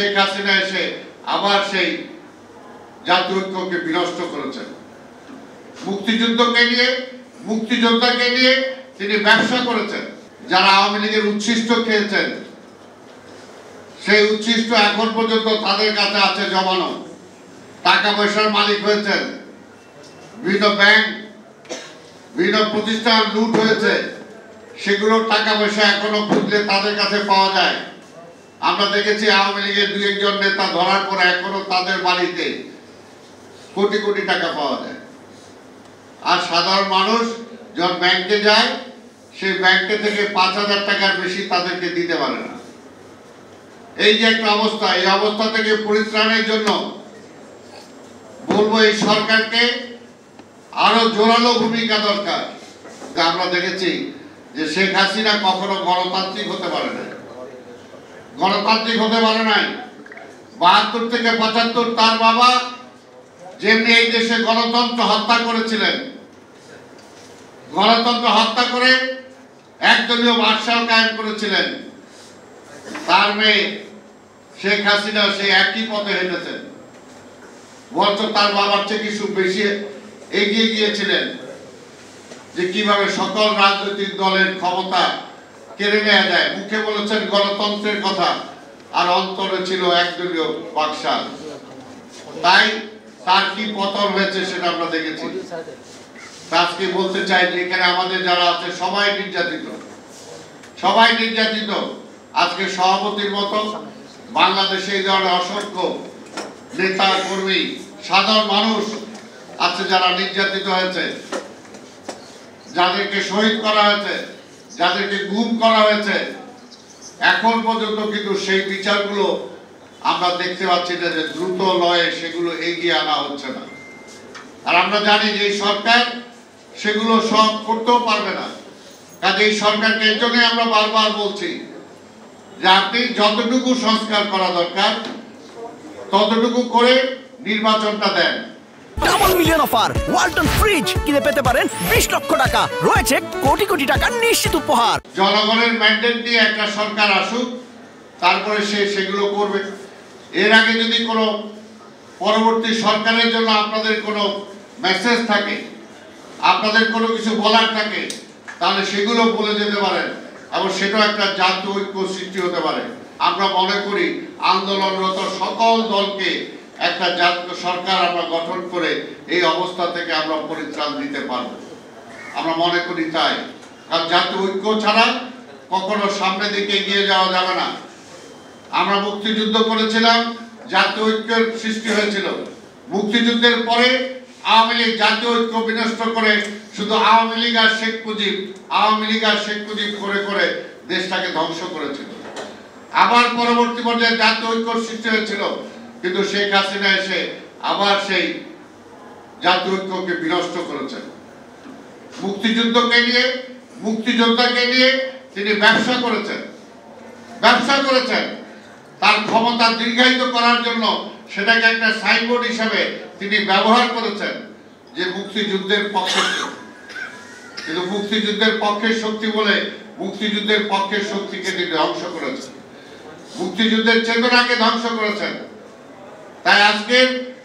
শেখ হাসিনা এসে আবার সেই জাতীয় ঐক্যকে বিনষ্ট করেছেন। মুক্তিযুদ্ধকে নিয়ে, মুক্তিযোদ্ধাকে নিয়ে তিনি ব্যবসা করেছেন। যারা আওয়ামী লীগের উচ্ছিষ্ট খেয়েছেন সেই উচ্ছিষ্ট এখন পর্যন্ত তাদের কাছে আছে জমানো। টাকা পয়সার মালিক হয়েছেন, বিভিন্ন ব্যাংক, বিভিন্ন প্রতিষ্ঠান লুট হয়েছে, সেগুলোর টাকা পয়সা এখনো খুঁজলে তাদের কাছে পাওয়া যায়। আমরা দেখেছি আওয়ামী লীগের দুই একজন নেতা ধরার পরে এখনো তাদের বাড়িতে কোটি কোটি টাকা পাওয়া যায়। আর সাধারণ মানুষ যখন ব্যাংকে যায় সেই ব্যাংকে থেকে ৫,০০০ টাকার বেশি তাদেরকে দিতে পারে না। এই যে একটা অবস্থা, এই অবস্থা থেকে পরিত্রাণের জন্য বলবো এই সরকারকে আরো জোরালো ভূমিকা দরকার। আমরা দেখেছি যে শেখ হাসিনা কখনো গণতান্ত্রিক হতে পারে না, গণতান্ত্রিক হতে পারে নাই। ৭২ থেকে ৭৫ তার বাবা যেমনি এই দেশে গণতন্ত্র হত্যা করেছিলেন, গণতন্ত্র হত্যা করে একদলীয় মার্শাল কায়েম করেছিলেন, তার মেয়ে শেখ হাসিনা সেই একই পথে হেঁটেছেন। বরঞ্চ তার বাবার থেকে কিছু বেশি এগিয়ে গিয়েছিলেন যে কিভাবে সকল রাজনৈতিক দলের ক্ষমতা কেড়ে নেওয়া যায়। মুখে বলেছেন গণতন্ত্রের কথা, আর অন্তরে ছিল একদলীয় বাকশাল। তাই তার কি পতন হয়েছে সেটা আমরা দেখেছি। আজকে বলতে চাই যে এখানে আমাদের যারা আছে সবাই নির্যাতিত, সবাই নির্যাতিত। আজকে সভাপতির মতো বাংলাদেশে এই ধরনের অসংখ্য নেতা কর্মী, সাধারণ মানুষ আছে যারা নির্যাতিত হয়েছে, যাদেরকে শহীদ করা হয়েছে, যাদেরকে গুম করা হয়েছে। এখন পর্যন্ত কিন্তু সেই বিচারগুলো আমরা দেখতে পাচ্ছি না যে দ্রুত লয়ে সেগুলো এগিয়ে আনা হচ্ছে না। আর আমরা জানি যে এই সরকার সেগুলো সব করতেও পারবে না। কাজে এই সরকারকে এই জন্যই আমরা বারবার বলছি যে আপনি যতটুকু সংস্কার করা দরকার ততটুকু করে নির্বাচনটা দেন। Double million offer Walton fridge কিনে পেতে পারেন 20 লক্ষ টাকা, রয়েছে কোটি কোটি টাকার নিশ্চিত উপহার। জনগণের ম্যান্ডেট দিয়ে একটা সরকার আসুক, তারপরে সেগুলো করবে। এর আগে যদি কোনো পরবর্তী সরকারের জন্য আপনাদের কোনো মেসেজ থাকে, আপনাদের কোনো কিছু বলার থাকে, তাহলে সেগুলো বলে যেতে পারেন এবং সেটাও একটা জাতীয় ঐক্য সৃষ্টি হতে পারে। আমরা মনে করি আন্দোলনরত সকল দলকে একটা জাতীয় সরকার আমরা গঠন করে এই অবস্থা থেকে আমরা পরিত্রাণ দিতে পারবো, আমরা মনে করি তাই। কারণ জাতীয় ঐক্য ছাড়া কখনো সামনের দিকে এগিয়ে যাওয়া যাবে না। আমরা মুক্তিযুদ্ধ করেছিলাম, জাতীয় ঐক্যের সৃষ্টি হয়েছিল। মুক্তিযুদ্ধের পরে আওয়ামী লীগ জাতীয় ঐক্য বিনষ্ট করে শুধু আওয়ামী লীগ আর শেখ মুজিব, আওয়ামী লীগ আর শেখ মুজিব করে করে দেশটাকে ধ্বংস করেছিল। আবার পরবর্তী পর্যায়ে জাতীয় ঐক্য সৃষ্টি হয়েছিল, কিন্তু শেখ হাসিনা এসে আবার সেই জাতীয় ঐক্যকে বিনষ্ট করেছেন। মুক্তিযুদ্ধকে নিয়ে, মুক্তিযোদ্ধাকে নিয়ে তিনি ব্যবসা করেছেন, ব্যবসা করেছেন। তার ক্ষমতা দীর্ঘায়িত করার জন্য সেটাকে একটা সাইনবোর্ড হিসাবে তিনি ব্যবহার করেছেন যে মুক্তিযুদ্ধের পক্ষে, কিন্তু মুক্তিযুদ্ধের পক্ষের শক্তি বলে মুক্তিযুদ্ধের পক্ষের শক্তিকে তিনি ধ্বংস করেছেন, মুক্তিযুদ্ধের চেতনাকে ধ্বংস করেছেন। তাই আজকের